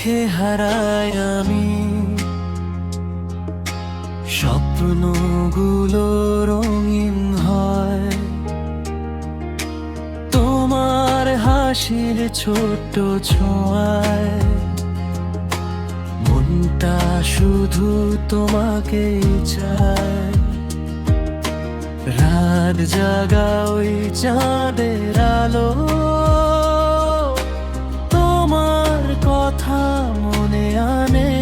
চোখে হারাই আমি, স্বপ্নগুলো রঙিন হয় তোমার হাসির ছোট্ট ছোঁয়ায়। মনটা শুধু তোমাকেই চায়, রাত জাগা ওই চাঁদের আলো তোমার কথা মনে আনে।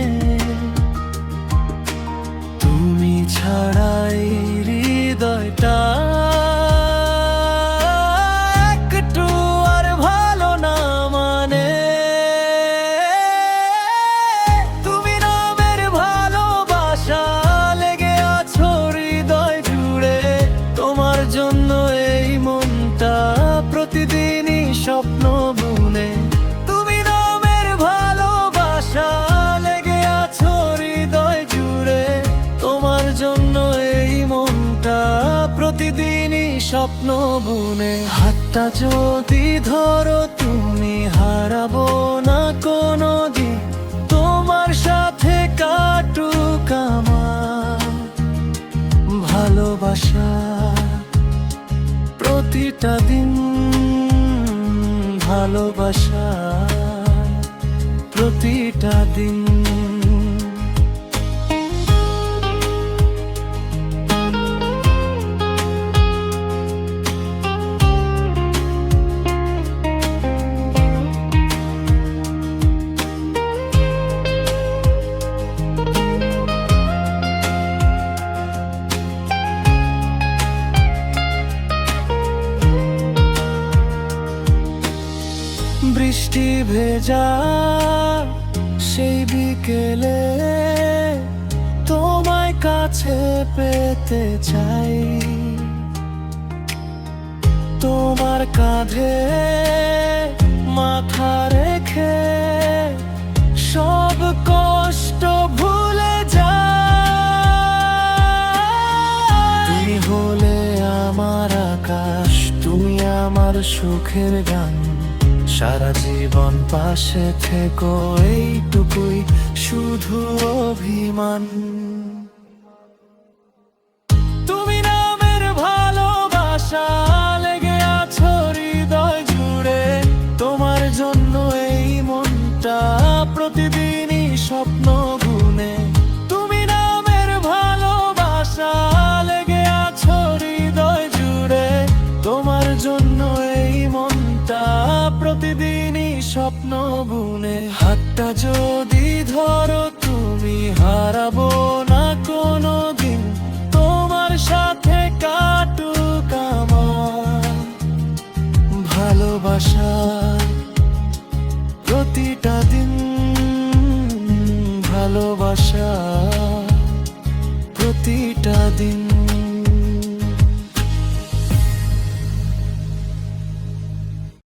তুমি ছাড়াই হৃদয়টা একটু আর ভালো না মানে। তুমি নামের ভালোবাসা লেগে আছো হৃদয় জুড়ে, তোমার জন্য এই মনটা প্রতিদিনই স্বপ্ন বুনে। তুমি নামের ভালোবাসা লেগে আছো হৃদয় জুড়ে, তোমার জন্য এই মনটা প্রতিদিনই স্বপ্ন বুনে। হাতটা যদি ধরো তুমি হারাবো না কোনো দিন, তোমার সাথে কাটুক আমার ভালোবাসা প্রতিটা দিন। ভালোবাসা প্রতিটা দিন। বৃষ্টি ভেজা সেই বিকেলে তোমায় কাছে পেতে চাই, তোমার কাঁধে মাথা রেখে সব কষ্ট ভুলে যাই। তুমি হলে আমার আকাশ, তুমি আমার সুখের গান, সারা জীবন পাশে থেকো এইটুকুই শুধু অভিমান। তুমি নামের ভালোবাসা লেগে আছো হৃদয় জুড়ে, তোমার জন্য এই মনটা প্রতিদিনই স্বপ্ন বুনে। তুমি নামের ভালোবাসা লেগে আছো হৃদয় জুড়ে, তোমার জন্য এই মনটা প্রতিদিনই স্বপ্ন বুনে। হাতটা যদি ধরো তুমি হারাবো না কোনো দিন, তোমার সাথে কাটুক আমার ভালোবাসা